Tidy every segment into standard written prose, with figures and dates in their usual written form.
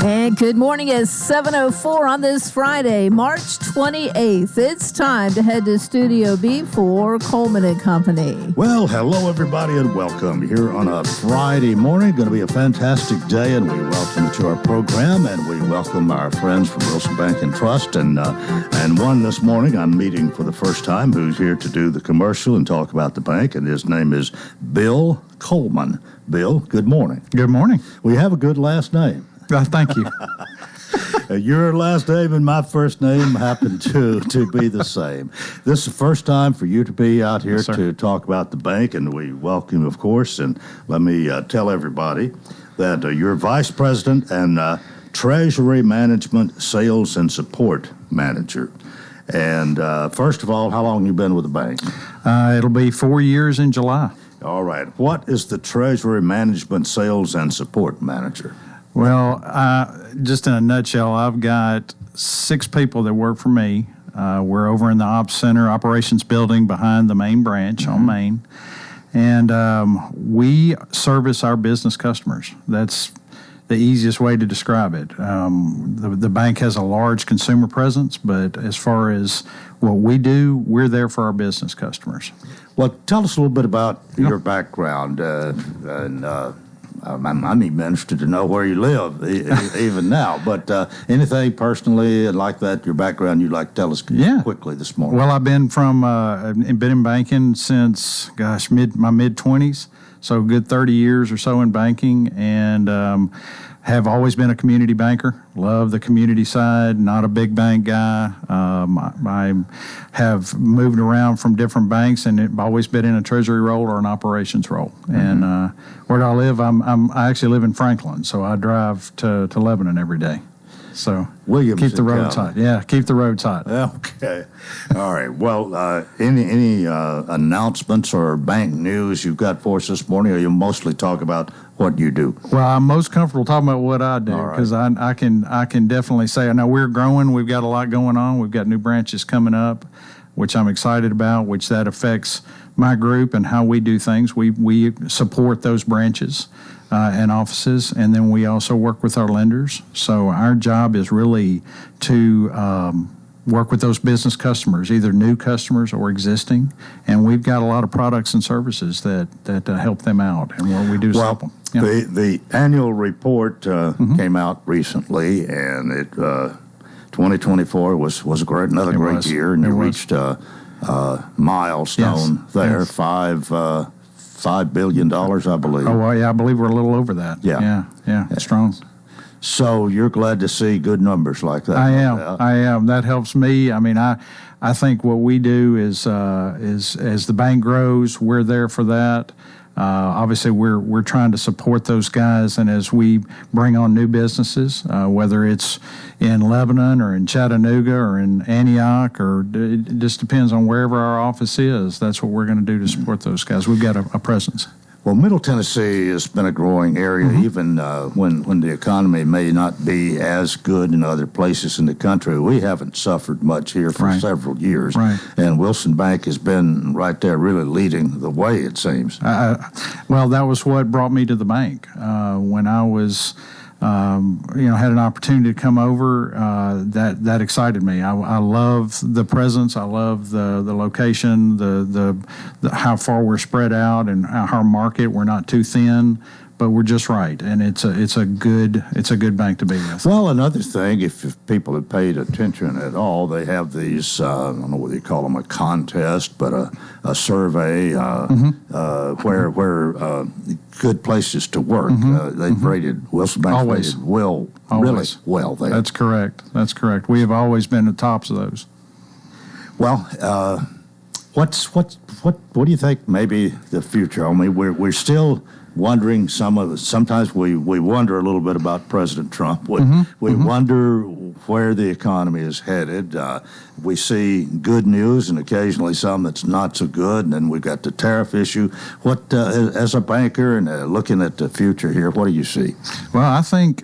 And good morning at 7:04 on this Friday, March 28th. It's time to head to Studio B for Coleman and Company. Well, hello, everybody, and welcome here on a Friday morning. Going to be a fantastic day, and we welcome you to our program, and we welcome our friends from Wilson Bank and Trust. And one this morning I'm meeting for the first time who's here to do the commercial and talk about the bank, and his name is Bill Coleman. Bill, good morning. Good morning. We have a good last name. Thank you. Your last name and my first name happen to be the same. This is the first time for you to be out here to talk about the bank, and we welcome you, of course. And let me tell everybody that you're Vice President and Treasury Management Sales and Support Manager. And first of all, how long have you been with the bank? It'll be 4 years in July. All right. What is the Treasury Management Sales and Support Manager? Well, just in a nutshell, I've got 6 people that work for me. We're over in the Ops Center Operations Building behind the main branch on Main. And we service our business customers. That's the easiest way to describe it. The bank has a large consumer presence, but as far as what we do, we're there for our business customers. Well, tell us a little bit about your background I'm even interested to know where you live, even now. But anything personally like that, your background, you'd like to tell us quickly this morning? Well, I've been in banking since, my mid-20s, so a good 30 years or so in banking, and have always been a community banker. Love the community side, not a big bank guy. I have moved around from different banks, and I've always been in a treasury role or an operations role. And where do I live? I actually live in Franklin, so I drive to Lebanon every day. So keep the roads hot. Yeah, keep the roads hot. Okay. All right. Well, any announcements or bank news you've got for us this morning, or you mostly talk about what you do? Well, I'm most comfortable talking about what I do because I can definitely say, I know we're growing. We've got a lot going on. We've got new branches coming up, which I'm excited about, which that affects my group and how we do things. We support those branches and offices, and then we also work with our lenders. So our job is really to work with those business customers, either new customers or existing, and we've got a lot of products and services that help them out, and what we do is help them. Yeah. The annual report came out recently, and it 2024 was another great year, and you reached a milestone there, yes. $5 billion, I believe. Oh, well, yeah, I believe we're a little over that. Yeah. It's strong. So you're glad to see good numbers like that? I am. That helps me. I mean, I think what we do is as the bank grows, we're there for that. Obviously, we're trying to support those guys, and as we bring on new businesses, whether it's in Lebanon or in Chattanooga or in Antioch, or it just depends on wherever our office is, that's what we're going to do to support those guys. We've got a presence. Well, Middle Tennessee has been a growing area, even when the economy may not be as good in other places in the country. We haven't suffered much here for several years. Right. And Wilson Bank has been right there really leading the way, it seems. Well, that was what brought me to the bank. When I was had an opportunity to come over, that excited me. I love the presence. I love the location, the how far we're spread out, and our market. We're not too thin, but we're just right, and it's a good bank to be with. Well, another thing, if people have paid attention at all, they have these I don't know whether you call them a contest, but a survey where good places to work. They've rated Wilson Bank rated really well there. That's correct. We have always been the tops of those. Well, what do you think maybe the future? I mean, we're still wondering sometimes we wonder a little bit about President Trump. We wonder where the economy is headed. We see good news and occasionally some that's not so good, and then we've got the tariff issue. What, as a banker and looking at the future here, what do you see? Well, I think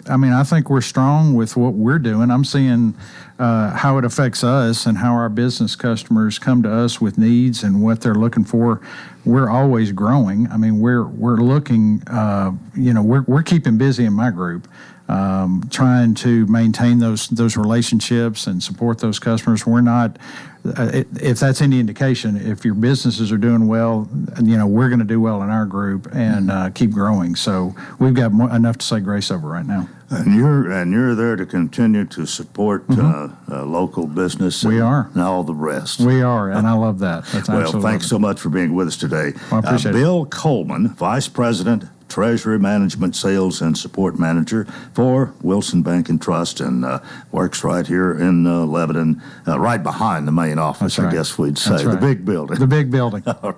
we're strong with what we're doing. I'm seeing how it affects us and how our business customers come to us with needs and what they're looking for. We're always growing. I mean, we're looking. We're keeping busy in my group. trying to maintain those relationships and support those customers. We're not, if that's any indication, if your businesses are doing well, we're going to do well in our group and keep growing. So we've got enough to say grace over right now. And you're there to continue to support local business. We are, and all the rest. We are, and I love that. That's well, thanks so much for being with us today. Well, I appreciate it. Bill Coleman, Vice President, Treasury Management, Sales, and Support Manager for Wilson Bank and Trust, and works right here in Lebanon, right behind the main office. That's right. I guess we'd say That's right. the big building. The big building. All right.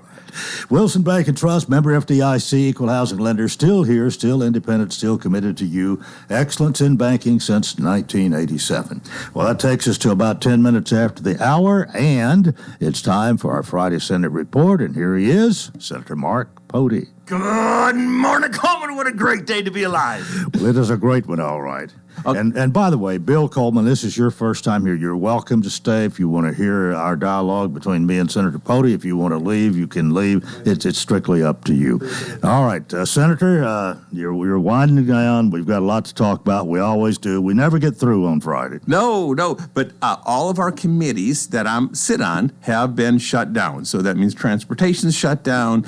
Wilson Bank and Trust, member FDIC, equal housing lender, still here, still independent, still committed to you. Excellence in banking since 1987. Well, that takes us to about 10 minutes after the hour, and it's time for our Friday Senate report, and here he is, Senator Mark Pody. Good morning, Coleman. What a great day to be alive. Well, it is a great one, all right. Okay. And by the way, Bill Coleman, this is your first time here. You're welcome to stay if you want to hear our dialogue between me and Senator Pody. If you want to leave, you can leave. It's strictly up to you. All right, Senator, you're winding down. We've got a lot to talk about. We always do. We never get through on Friday. No, but all of our committees that I sit on have been shut down. So that means transportation's shut down.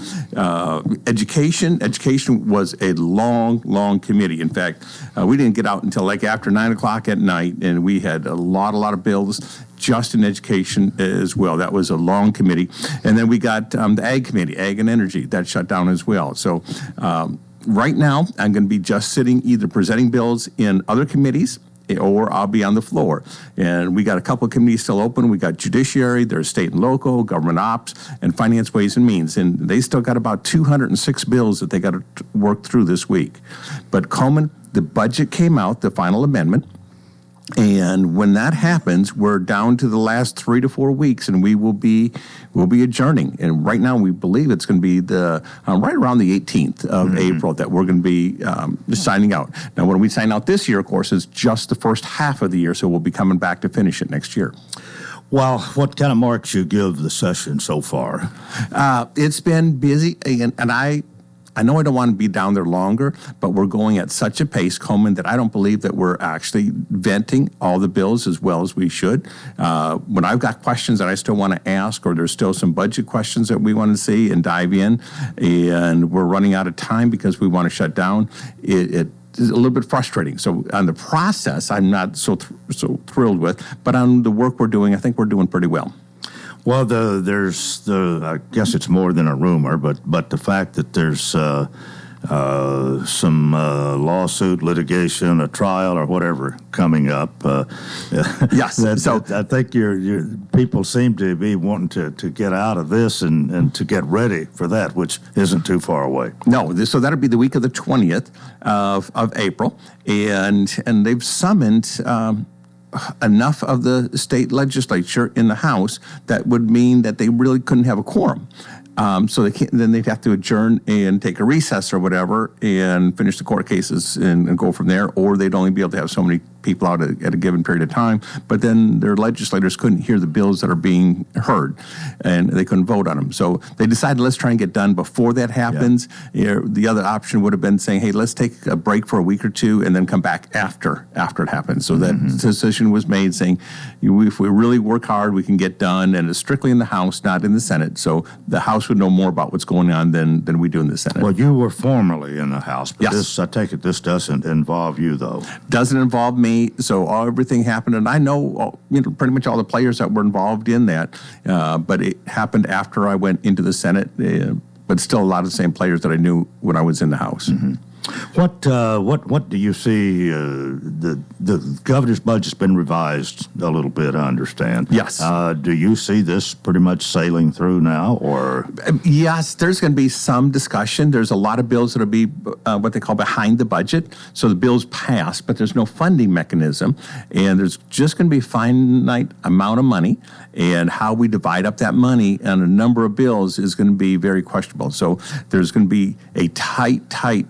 Education was a long committee. In fact, we didn't get out until like after 9 o'clock at night, and we had a lot of bills just in education as well. That was a long committee. And then we got the Ag Committee, Ag and Energy, that shut down as well. So right now, I'm going to be just sitting either presenting bills in other committees or I'll be on the floor. And we got a couple of committees still open. We got Judiciary, there's State and Local, Government Ops, and Finance, Ways and Means. And they still got about 206 bills that they got to work through this week. But Coleman, the budget came out, the final amendment, and when that happens, we're down to the last 3 to 4 weeks, and we'll be adjourning. And right now, we believe it's going to be the right around the 18th of April that we're going to be signing out. Now, when we sign out this year, of course, is just the first half of the year, so we'll be coming back to finish it next year. Well, what kind of marks you give the session so far? It's been busy, and I know I don't want to be down there longer, but we're going at such a pace, Coleman, that I don't believe that we're actually venting all the bills as well as we should. When I've got questions that I still want to ask, or there's still some budget questions that we want to see and dive in, and we're running out of time because we want to shut down, it is a little bit frustrating. So on the process, I'm not so thrilled with, but on the work we're doing, I think we're doing pretty well. Well, there's I guess it's more than a rumor, but the fact that there's some lawsuit, litigation, a trial, or whatever coming up. Yes. I think your people seem to be wanting to get out of this and to get ready for that, which isn't too far away. No, so that'll be the week of the 20th of April, and they've summoned enough of the state legislature in the House that would mean that they really couldn't have a quorum. So then they'd have to adjourn and take a recess or whatever and finish the court cases and go from there, or they'd only be able to have so many people out at a given period of time. But then their legislators couldn't hear the bills that are being heard, and they couldn't vote on them. So they decided, let's try and get done before that happens. Yeah. The other option would have been saying, hey, let's take a break for a week or two and then come back after it happens. So that decision was made saying, if we really work hard, we can get done, and it's strictly in the House, not in the Senate. So the House would know more about what's going on than we do in the Senate. Well, you were formerly in the House, but yes. I take it this doesn't involve you, though. Doesn't involve me. So everything happened, and I know pretty much all the players that were involved in that, but it happened after I went into the Senate, but still a lot of the same players that I knew when I was in the House. Mm-hmm. What do you see? The governor's budget's been revised a little bit, I understand. Yes. Do you see this pretty much sailing through now, or? Yes, there's going to be some discussion. There's a lot of bills that will be what they call behind the budget. So the bills pass, but there's no funding mechanism, and there's just going to be a finite amount of money, and how we divide up that money on a number of bills is going to be very questionable. So there's going to be a tight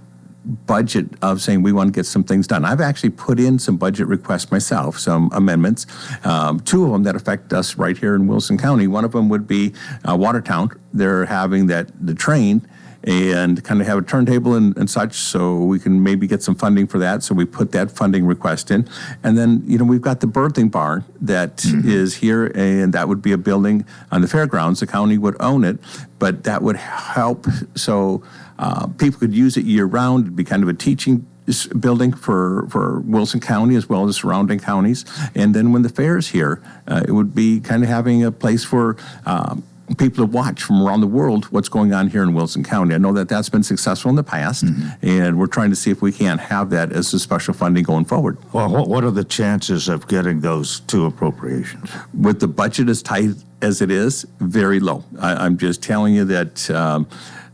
budget of saying we want to get some things done. I've actually put in some budget requests myself, some amendments, 2 of them that affect us right here in Wilson County. One of them would be Watertown. They're having the train and kind of have a turntable and such, so we can maybe get some funding for that. So we put that funding request in. And then, we've got the birthing barn that is here, and that would be a building on the fairgrounds. The county would own it, but that would help so people could use it year-round. It'd be kind of a teaching building for Wilson County as well as surrounding counties. And then when the fair's here, it would be kind of having a place for people to watch from around the world what's going on here in Wilson County. I know that that's been successful in the past, and we're trying to see if we can't have that as a special funding going forward. Well, what are the chances of getting those two appropriations? With the budget as tight as it is, very low. I'm just telling you that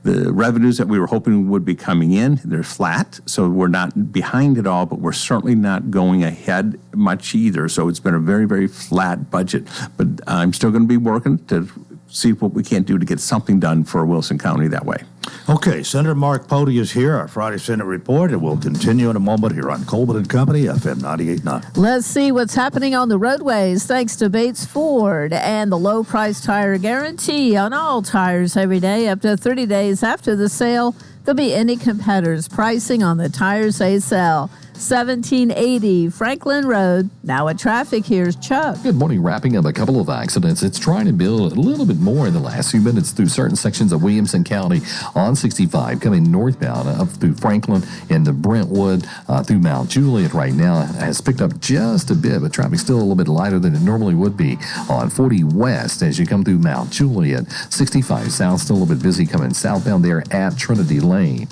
the revenues that we were hoping would be coming in, they're flat, so we're not behind at all, but we're certainly not going ahead much either. So it's been a very, very flat budget. But I'm still going to be working to see what we can do to get something done for Wilson County that way. Okay, Senator Mark Pody is here, our Friday Senate report, and we'll continue in a moment here on Coleman and Company, FM 98.9. Let's see what's happening on the roadways thanks to Bates Ford and the low price tire guarantee on all tires every day up to 30 days after the sale. There'll be any competitors' pricing on the tires they sell. 1780 Franklin Road. Now at traffic, here's Chuck. Good morning. Wrapping up a couple of accidents. It's trying to build a little bit more in the last few minutes through certain sections of Williamson County on 65, coming northbound up through Franklin into Brentwood through Mount Juliet right now. Has picked up just a bit, but traffic's still a little bit lighter than it normally would be on 40 West as you come through Mount Juliet. 65 South, still a little bit busy coming southbound there at Trinity Lane.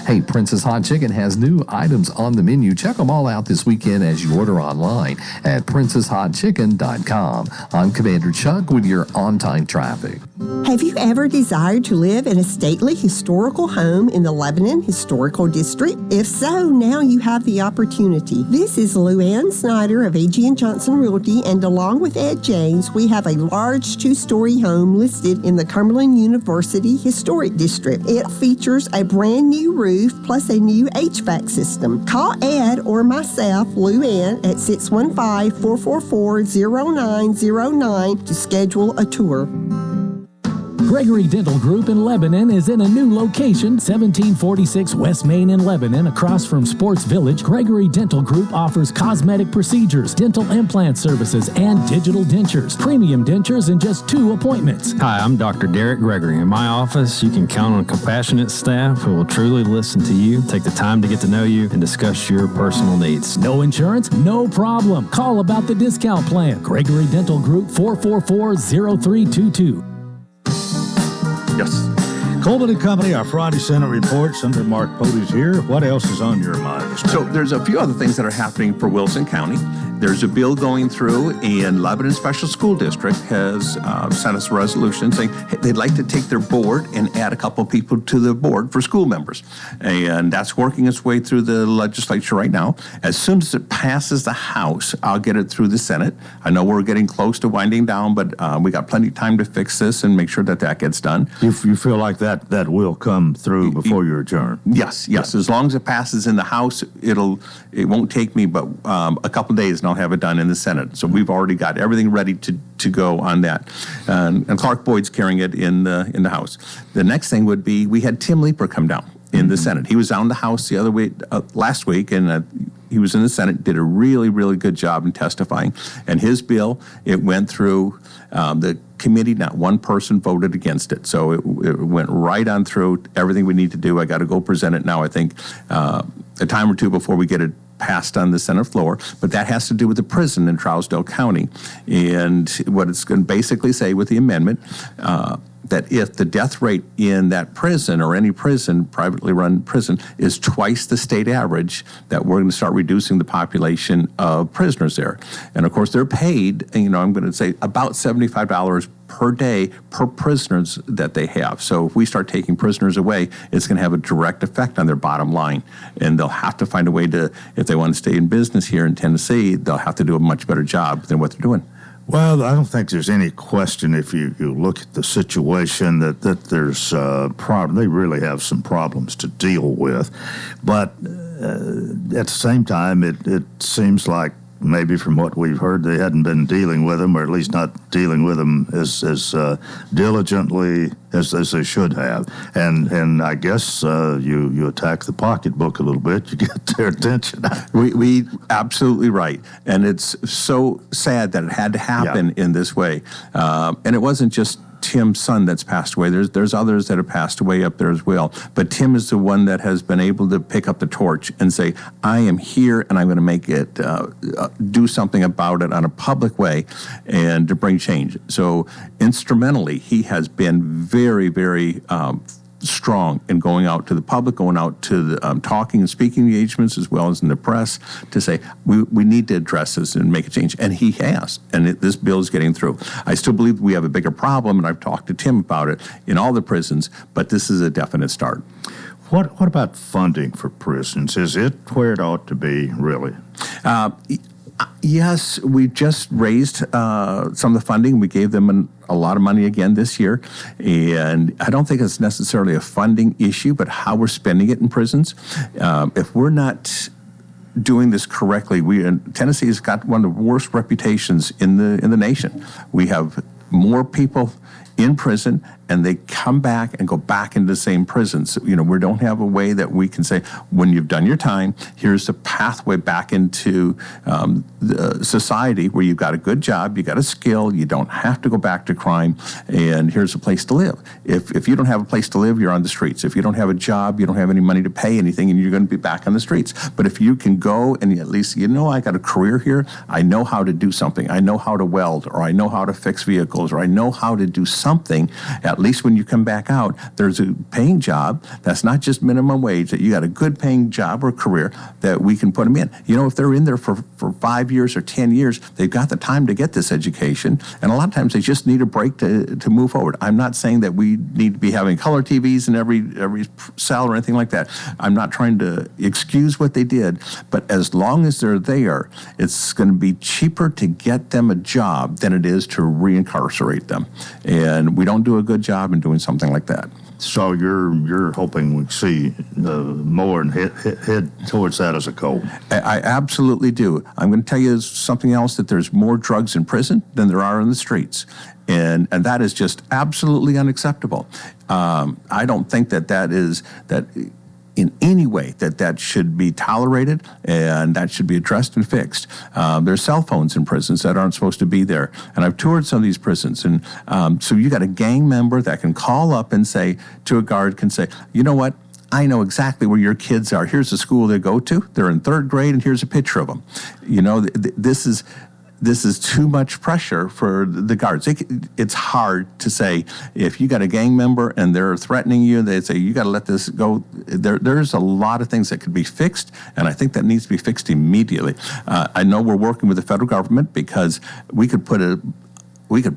Hey, Princess Hot Chicken has new items on the menu. Check them all out this weekend as you order online at princesshotchicken.com. I'm Commander Chuck with your on-time traffic. Have you ever desired to live in a stately historical home in the Lebanon Historical District? If so, now you have the opportunity. This is Lou Ann Snyder of A.G. & Johnson Realty, and along with Ed James, we have a large two-story home listed in the Cumberland University Historic District. It features a brand new roof plus a new HVAC system. Call Ed or myself, Lou Ann, at 615-444-0909 to schedule a tour. Gregory Dental Group in Lebanon is in a new location, 1746 West Main in Lebanon, across from Sports Village. Gregory Dental Group offers cosmetic procedures, dental implant services, and digital dentures. Premium dentures in just 2 appointments. Hi, I'm Dr. Derek Gregory. In my office, you can count on a compassionate staff who will truly listen to you, take the time to get to know you, and discuss your personal needs. No insurance? No problem. Call about the discount plan. Gregory Dental Group, 444-0322. Yes. Coleman and Company, our Friday Senate report. Senator Mark Pody's here. What else is on your mind? So there's a few other things that are happening for Wilson County. There's a bill going through, and Lebanon Special School District has sent us a resolution saying they'd like to take their board and add a couple people to the board for school members. And that's working its way through the legislature right now. As soon as it passes the House, I'll get it through the Senate. I know we're getting close to winding down, but we got plenty of time to fix this and make sure that gets done. You feel like that will come through before you adjourn? Yes. As long as it passes in the House, it won't take me but a couple of days, and I'll have it done in the Senate. So we've already got everything ready to go on that. And Clark Boyd's carrying it in the House. The next thing would be, we had Tim Leeper come down in the Senate. He was down in the House the other week, last week, and he was in the Senate, did a really, really good job in testifying. And his bill, it went through the committee. Not one person voted against it. So it went right on through everything we need to do. I got to go present it now, I think, a time or two before we get it passed on the Senate floor, but that has to do with the prison in Trousdale County. And what it's going to basically say with the amendment, that if the death rate in that prison or any prison, privately run prison, is twice the state average, that we're going to start reducing the population of prisoners there. And of course, they're paid, I'm going to say about $75 per day per prisoners that they have. So if we start taking prisoners away, it's going to have a direct effect on their bottom line. And they'll have to find a way to, if they want to stay in business here in Tennessee, they'll have to do a much better job than what they're doing. Well, I don't think there's any question if you look at the situation that there's they really have some problems to deal with. But at the same time, it seems like maybe from what we've heard, they hadn't been dealing with them, or at least not dealing with them as diligently as they should have. And I guess you attack the pocketbook a little bit, you get their attention. We absolutely right. And it's so sad that it had to happen in this way. And it wasn't just Tim's son that's passed away. There's others that have passed away up there as well. But Tim is the one that has been able to pick up the torch and say, I am here and I'm going to make it, do something about it on a public way and to bring change. So instrumentally, he has been very, very strong in going out to the public, going out to the talking and speaking engagements as well as in the press to say we need to address this and make a change. And he has. And this bill is getting through. I still believe we have a bigger problem, and I've talked to Tim about it in all the prisons, but this is a definite start. What about funding for prisons? Is it where it ought to be, really? Yes, we just raised some of the funding. We gave them a lot of money again this year. And I don't think it's necessarily a funding issue, but how we're spending it in prisons. If we're not doing this correctly, Tennessee has got one of the worst reputations in the nation. We have more people in prison, and they come back and go back into the same prisons. We don't have a way that we can say, when you've done your time, here's the pathway back into the society where you've got a good job, you got a skill, you don't have to go back to crime, and here's a place to live. If you don't have a place to live, you're on the streets. If you don't have a job, you don't have any money to pay anything, and you're going to be back on the streets. But if you can go and at least, I got a career here, I know how to do something, I know how to weld, or I know how to fix vehicles, or I know how to do something, at least when you come back out, there's a paying job that's not just minimum wage, that you got a good paying job or career that we can put them in. If they're in there for 5 years or 10 years, they've got the time to get this education, and a lot of times they just need a break to move forward. I'm not saying that we need to be having color TVs in every cell or anything like that. I'm not trying to excuse what they did, but as long as they're there, it's going to be cheaper to get them a job than it is to reincarcerate them. And we don't do a good job in doing something like that. So you're hoping we see more and head towards that as a goal? I absolutely do. I'm going to tell you something else, that there's more drugs in prison than there are in the streets. And that is just absolutely unacceptable. I don't think that in any way that should be tolerated, and that should be addressed and fixed. There's cell phones in prisons that aren't supposed to be there. And I've toured some of these prisons, and so you got a gang member that can call up and say to a guard, can say, you know what? I know exactly where your kids are. Here's the school they go to. They're in 3rd grade, and here's a picture of them. This is too much pressure for the guards. It's hard to say, if you got a gang member and they're threatening you, they say, you got to let this go. There's a lot of things that could be fixed, and I think that needs to be fixed immediately. I know we're working with the federal government, because we could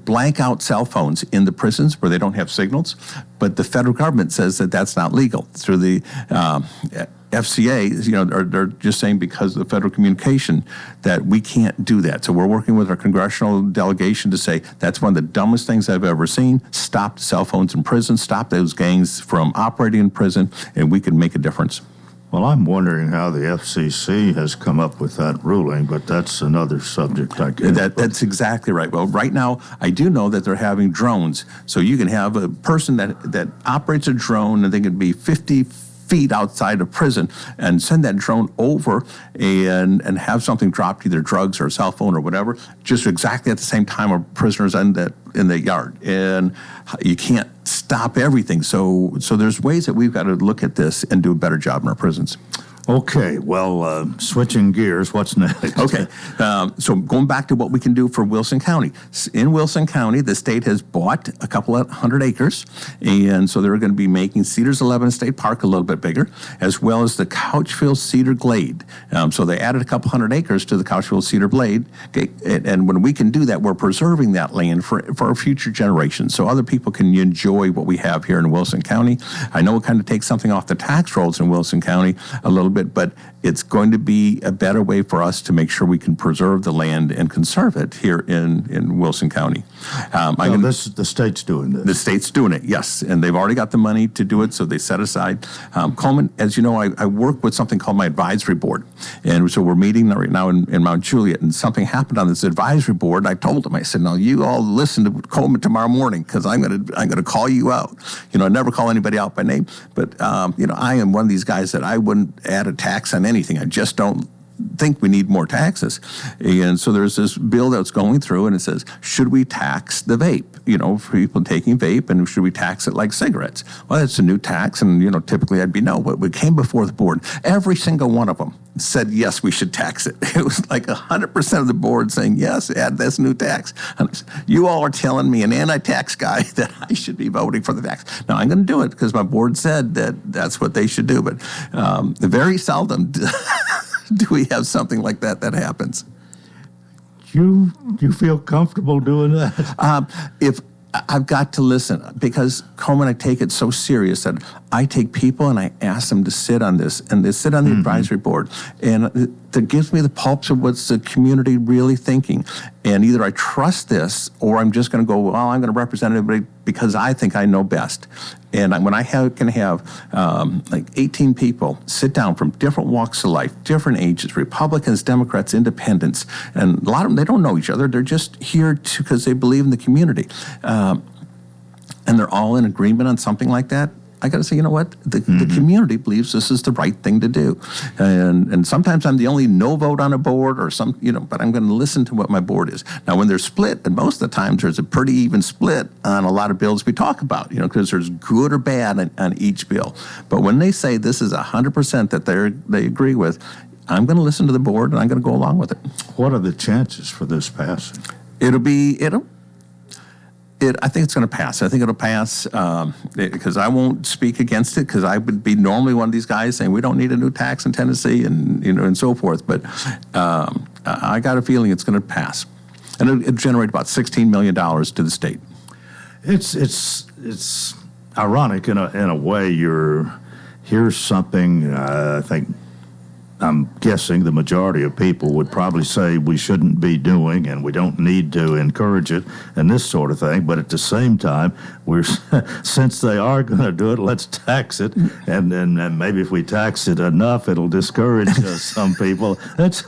blank out cell phones in the prisons where they don't have signals, but the federal government says that that's not legal. Through the FCA, they're just saying, because of the federal communication, that we can't do that. So we're working with our congressional delegation to say that's one of the dumbest things I've ever seen. Stop cell phones in prison, stop those gangs from operating in prison, and we can make a difference. Well, I'm wondering how the FCC has come up with that ruling, but that's another subject, I guess. That's exactly right. Well, right now, I do know that they're having drones. So you can have a person that operates a drone, and they can be 50 feet outside of prison, and send that drone over and have something dropped, either drugs or a cell phone or whatever, just exactly at the same time a prisoner's in the yard. And you can't stop everything. So there's ways that we've got to look at this and do a better job in our prisons. Okay, well, switching gears, what's next? Okay, so going back to what we can do for Wilson County. In Wilson County, the state has bought a couple of 100 acres, and so they're going to be making Cedars 11 State Park a little bit bigger, as well as the Couchville Cedar Glade. So they added a couple 100 acres to the Couchville Cedar Glade, okay, and when we can do that, we're preserving that land for our future generations, so other people can enjoy what we have here in Wilson County. I know it kind of takes something off the tax rolls in Wilson County a little bit, bit, but it's going to be a better way for us to make sure we can preserve the land and conserve it here in Wilson County. The state's doing this. The state's doing it, yes, and they've already got the money to do it, so they set aside. Coleman, as you know, I work with something called my advisory board, and so we're meeting right now in Mount Juliet, and something happened on this advisory board. I told them, I said, "No, you all listen to Coleman tomorrow morning, because I'm gonna call you out." I never call anybody out by name, but I am one of these guys that I wouldn't add a tax on anything. I just don't think we need more taxes. And so there's this bill that's going through, and it says, should we tax the vape, for people taking vape, and should we tax it like cigarettes? Well, it's a new tax, and, typically I'd be no, but we came before the board. Every single one of them said, yes, we should tax it. It was like 100% of the board saying, yes, add this new tax. And you all are telling me, an anti-tax guy, that I should be voting for the tax. Now, I'm going to do it because my board said that that's what they should do, but very seldom do we have something like that happens. You feel comfortable doing that? If I've got to listen, because Coleman, I take it so serious that I take people and I ask them to sit on this, and they sit on the advisory board, and that gives me the pulse of what's the community really thinking. And either I trust this, or I'm just going to go, well, I'm going to represent everybody because I think I know best. And when I can have like 18 people sit down from different walks of life, different ages, Republicans, Democrats, Independents, and a lot of them, they don't know each other. They're just here because they believe in the community. And they're all in agreement on something like that. I got to say, you know what? The community believes this is the right thing to do. And sometimes I'm the only no vote on a board or but I'm going to listen to what my board is. Now, when they're split, and most of the times there's a pretty even split on a lot of bills we talk about, because there's good or bad on each bill. But when they say this is 100% that they agree with, I'm going to listen to the board and I'm going to go along with it. What are the chances for this passing? I think it's going to pass. I think it'll pass because I won't speak against it, because I would be normally one of these guys saying we don't need a new tax in Tennessee and so forth. But I got a feeling it's going to pass, and it'll generate about $16 million to the state. It's ironic in a way. Here's something I think. I'm guessing the majority of people would probably say we shouldn't be doing, and we don't need to encourage it and this sort of thing. But at the same time, since they are going to do it, let's tax it. And maybe if we tax it enough, it'll discourage some people. It's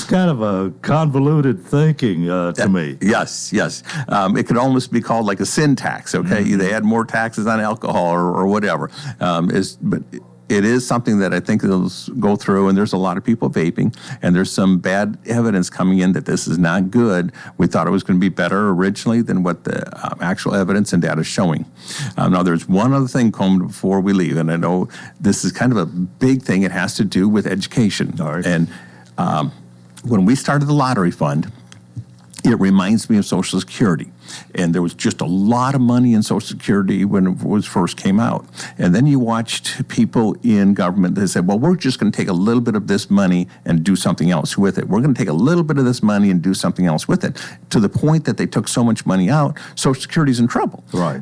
kind of a convoluted thinking to me. Yes. It could almost be called like a sin tax, okay? They add more taxes on alcohol or whatever. But it is something that I think will go through, and there's a lot of people vaping, and there's some bad evidence coming in that this is not good. We thought it was going to be better originally than what the actual evidence and data is showing. Now, there's one other thing, Coleman, before we leave, and I know this is kind of a big thing. It has to do with education. All right. And when we started the lottery fund, it reminds me of Social Security. And there was just a lot of money in Social Security when it first came out. And then you watched people in government that said, well, we're just going to take a little bit of this money and do something else with it. We're going to take a little bit of this money and do something else with it, to the point that they took so much money out, Social Security's in trouble. Right.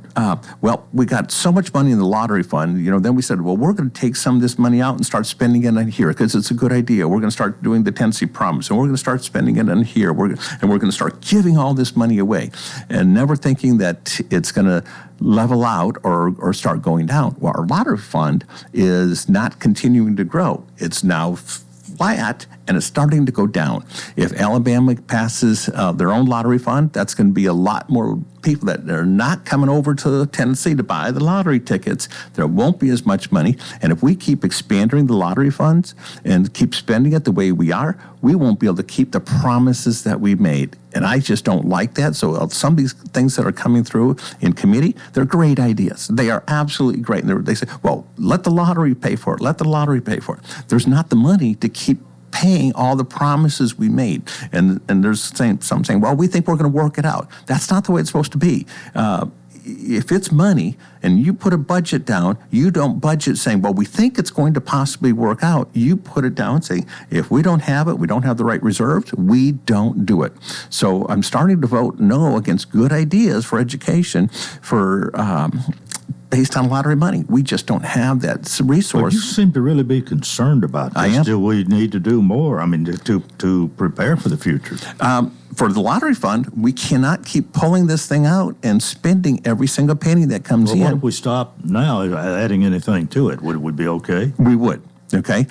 Well, we got so much money in the lottery fund, then we said, well, we're going to take some of this money out and start spending it on here because it's a good idea. We're going to start doing the Tennessee Promise, and we're going to start spending it on here. We're going to start giving all this money away, and never thinking that it's going to level out or start going down. Well, our lottery fund is not continuing to grow. It's now flat, and it's starting to go down. If Alabama passes their own lottery fund, that's going to be a lot more people that are not coming over to Tennessee to buy the lottery tickets. There won't be as much money. And if we keep expanding the lottery funds and keep spending it the way we are, we won't be able to keep the promises that we made. And I just don't like that. So some of these things that are coming through in committee, they're great ideas. They are absolutely great. And they say, well, let the lottery pay for it. Let the lottery pay for it. There's not the money to keep paying all the promises we made. And there's some saying, well, we think we're going to work it out. That's not the way it's supposed to be. If it's money and you put a budget down, you don't budget saying, well, we think it's going to possibly work out. You put it down saying, if we don't have it, we don't have the right reserves, we don't do it. So I'm starting to vote no against good ideas for education, for based on lottery money. We just don't have that resource. But you seem to really be concerned about this. I am. Do we need to do more? I mean, to prepare for the future. For the lottery fund, we cannot keep pulling this thing out and spending every single penny that comes Well, what in. if we stop now adding anything to it? Would it be okay? We would. Okay,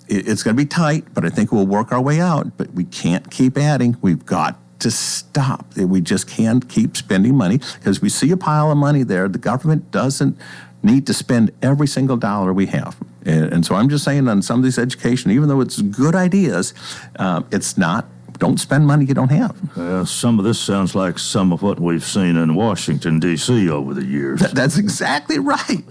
it's going to be tight, but I think we'll work our way out. But we can't keep adding. We've got to stop. We just can't keep spending money because we see a pile of money there. The government doesn't need to spend every single dollar we have. And so I'm just saying on some of these education, even though it's good ideas, it's not. Don't spend money you don't have. Some of this sounds like some of what we've seen in Washington, D.C. over the years. That's exactly right.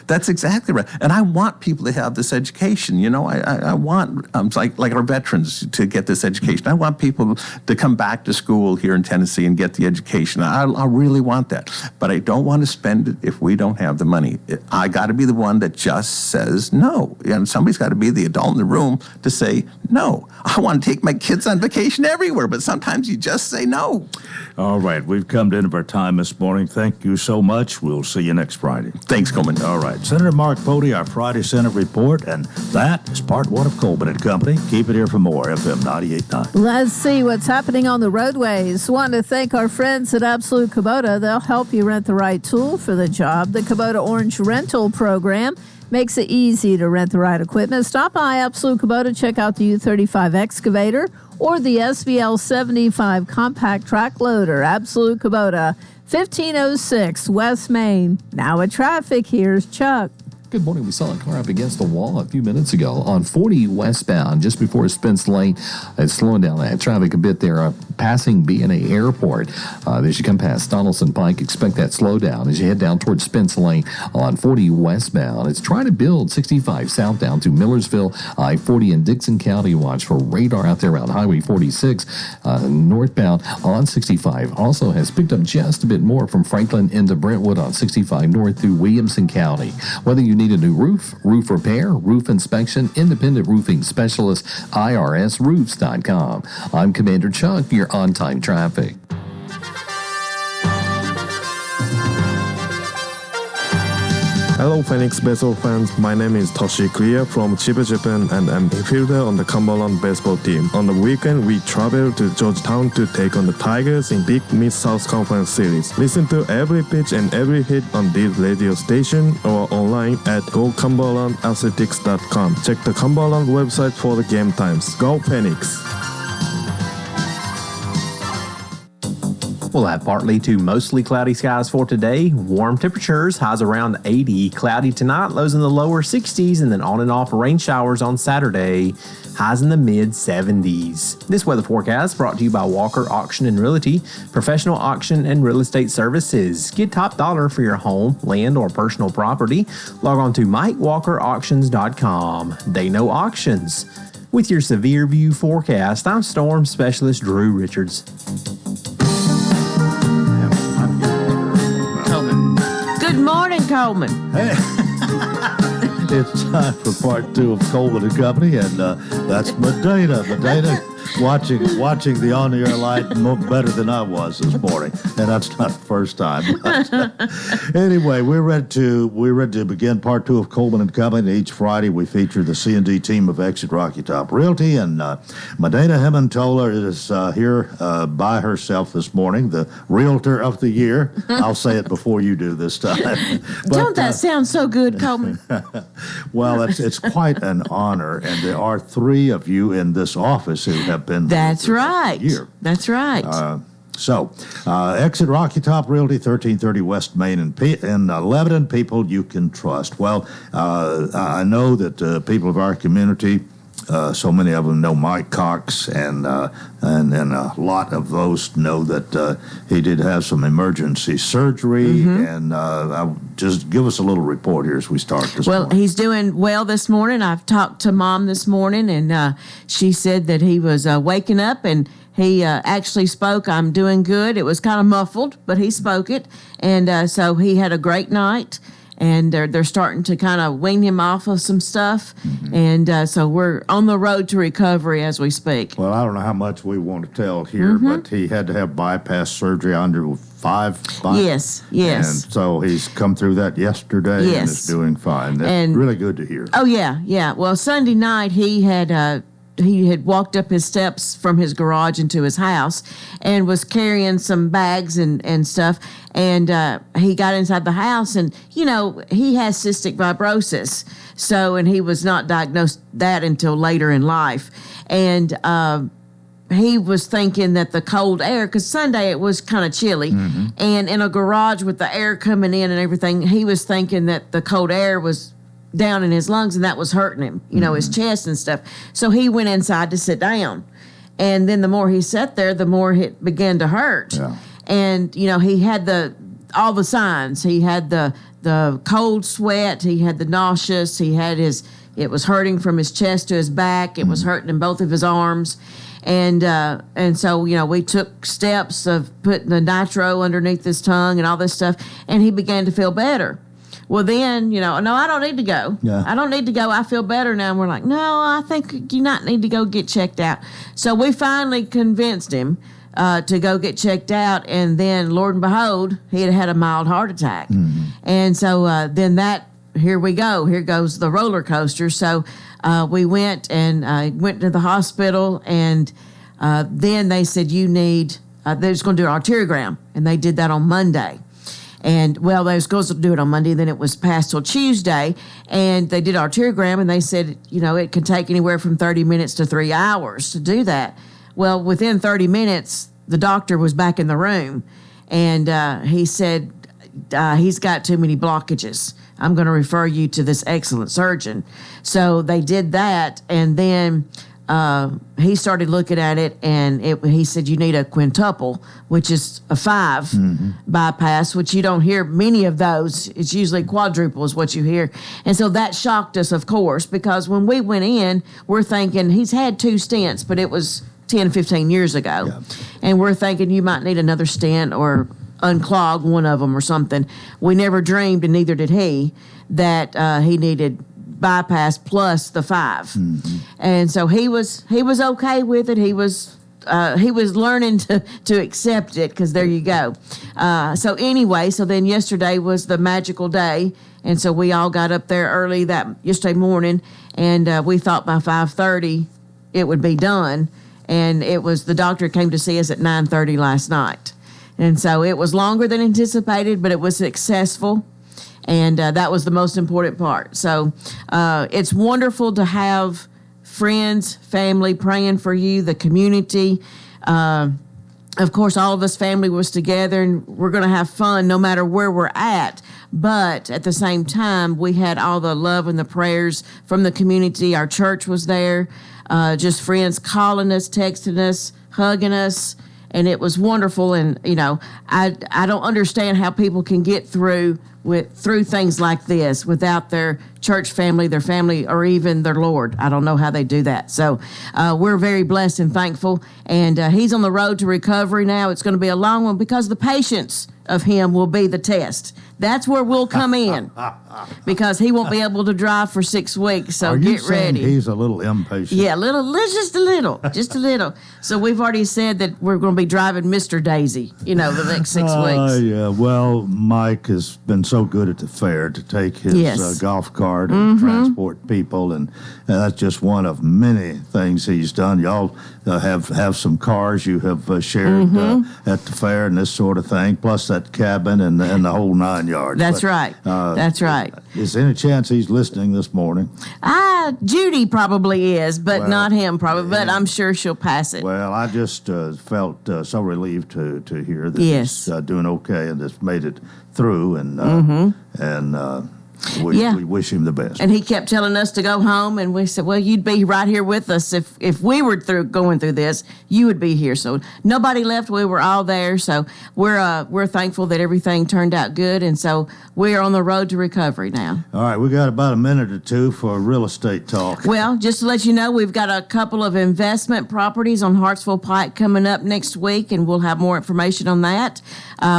That's exactly right. And I want people to have this education. You know, I want, like our veterans to get this education. I want people to come back to school here in Tennessee and get the education. I really want that. But I don't want to spend it if we don't have the money. I got to be the one that just says no. And somebody's got to be the adult in the room to say no. I want to take my kids on vacation everywhere, but sometimes you just say no. All right, we've come to the end of our time this morning. Thank you so much. We'll see you next Friday. Thanks, Coleman. All right, Senator Mark Pody, our Friday Senate report, and that is part one of Coleman and Company. Keep it here for more, FM 98.9. Let's see what's happening on the roadways. Want to thank our friends at Absolute Kubota. They'll help you rent the right tool for the job. The Kubota Orange Rental Program makes it easy to rent the right equipment. Stop by Absolute Kubota, check out the U35 excavator or the SVL 75 compact track loader. Absolute Kubota, 1506 West Main. Now at traffic, here's Chuck. Good morning. We saw a car up against the wall a few minutes ago on 40 westbound, just before Spence Lane. It's slowing down that traffic a bit there, passing B&A Airport. As you come past Donaldson Pike, expect that slowdown as you head down towards Spence Lane on 40 westbound. It's trying to build 65 southbound to Millersville, I-40 in Dixon County. Watch for radar out there around Highway 46. Northbound on 65 also has picked up just a bit more from Franklin into Brentwood on 65 north through Williamson County. Whether you need a new roof, roof repair, roof inspection, independent roofing specialist, irsroofs.com. I'm Commander Chuck, your on-time traffic. Hello, Phoenix baseball fans. My name is Toshi Kuya from Chiba, Japan, and I'm a fielder on the Cumberland baseball team. On the weekend, we travel to Georgetown to take on the Tigers in Big Mid-South Conference Series. Listen to every pitch and every hit on this radio station or online at GoCumberlandAthletics.com. Check the Cumberland website for the game times. Go Phoenix! We'll have partly to mostly cloudy skies for today. Warm temperatures, highs around 80. Cloudy tonight, lows in the lower 60s, and then on and off rain showers on Saturday. Highs in the mid-70s. This weather forecast brought to you by Walker Auction and Realty, professional auction and real estate services. Get top dollar for your home, land, or personal property. Log on to MikeWalkerAuctions.com. They know auctions. With your severe view forecast, I'm Storm Specialist Drew Richards. Good morning, Coleman. Hey. It's time for part two of Coleman and Company, and that's Medina. Medina watching the on-air light better than I was this morning, and that's not the first time. But, anyway, we're ready to begin part two of Coleman and Company. Each Friday, we feature the C&D team of Exit Rocky Top Realty, and Medina Hementola is here by herself this morning, the Realtor of the Year. I'll say it before you do this time. But, don't that sound so good, Coleman? Well, it's quite an honor, and there are three of you in this office who have been That's right. Year. That's right. Exit Rocky Top Realty, 1330 West Main in Lebanon, people you can trust. Well, I know that people of our community, so many of them know Mike Cox, and a lot of those know that he did have some emergency surgery. And just give us a little report here as we start this morning. He's doing well this morning. I've talked to Mom this morning, and she said that he was waking up, and he actually spoke, "I'm doing good." It was kind of muffled, but he spoke it, and so he had a great night. and they're starting to kind of wean him off of some stuff, and so we're on the road to recovery as we speak. Well, I don't know how much we want to tell here, but he had to have bypass surgery under 5. Yes. And so he's come through that yesterday and is doing fine. That's really good to hear. Oh, yeah. Well, Sunday night he had walked up his steps from his garage into his house and was carrying some bags and stuff. And he got inside the house, and, he has cystic fibrosis. And he was not diagnosed that until later in life. And he was thinking that the cold air, because Sunday it was kind of chilly, and in a garage with the air coming in and everything, he was thinking that the cold air was down in his lungs and that was hurting him, his chest and stuff. So he went inside to sit down. And then the more he sat there, the more it began to hurt. Yeah. And, he had all the signs. He had the cold sweat, he had the nauseous, he had it was hurting from his chest to his back, it was hurting in both of his arms. And so, we took steps of putting the nitro underneath his tongue and all this stuff, and he began to feel better. Well, then, no, I don't need to go. Yeah. I don't need to go. I feel better now. And we're like, no, I think you not need to go get checked out. So we finally convinced him to go get checked out. And then, Lord and behold, he had a mild heart attack. And so then here we go. Here goes the roller coaster. So we went to the hospital, and then they said, they're just going to do an arteriogram. And they did that on Monday. And, they were supposed to do it on Monday, then it was passed till Tuesday, and they did arteriogram, and they said, it could take anywhere from 30 minutes to 3 hours to do that. Well, within 30 minutes, the doctor was back in the room, and he said, he's got too many blockages. I'm going to refer you to this excellent surgeon. So they did that, and then he started looking at it, and he said, you need a quintuple, which is a 5 bypass, which you don't hear many of those. It's usually quadruple is what you hear. And so that shocked us, of course, because when we went in, we're thinking he's had 2 stents, but it was 10, 15 years ago. Yeah. And we're thinking you might need another stent or unclog one of them or something. We never dreamed, and neither did he, that he needed bypass plus the 5. And so he was okay with it. He was learning to accept it, because there you go. So then yesterday was the magical day, and so we all got up there early yesterday morning, and we thought by 5:30 it would be done, and the doctor came to see us at 9:30 last night, and so it was longer than anticipated, but it was successful. And that was the most important part. So it's wonderful to have friends, family praying for you, the community. Of course, all of us family was together, and we're going to have fun no matter where we're at. But at the same time, we had all the love and the prayers from the community. Our church was there, just friends calling us, texting us, hugging us. And it was wonderful. And, I don't understand how people can get through things like this without their church family, their family, or even their Lord. I don't know how they do that. So we're very blessed and thankful. And he's on the road to recovery now. It's going to be a long one, because the patience of him will be the test. That's where we'll come in, because he won't be able to drive for 6 weeks. So get ready. He's a little impatient. Yeah, just a little. So we've already said that we're going to be driving Mr. Daisy, the next 6 weeks. Yeah. Well, Mike has been so good at the fair to take his golf cart and transport people, and that's just one of many things he's done. Y'all have some cars you have shared at the fair and this sort of thing, plus that cabin and the whole 9 yards. That's right. That's right. Is there any chance he's listening this morning? Judy probably is, but not him probably. But I'm sure she'll pass it. Well, I just felt so relieved to hear that he's doing okay and has made it through, and We wish him the best. And he kept telling us to go home, and we said, well, you'd be right here with us. If we were going through this, you would be here. So nobody left. We were all there. So we're thankful that everything turned out good, and so we're on the road to recovery now. All right, we got about a minute or two for real estate talk. Well, just to let you know, we've got a couple of investment properties on Hartsville Pike coming up next week, and we'll have more information on that.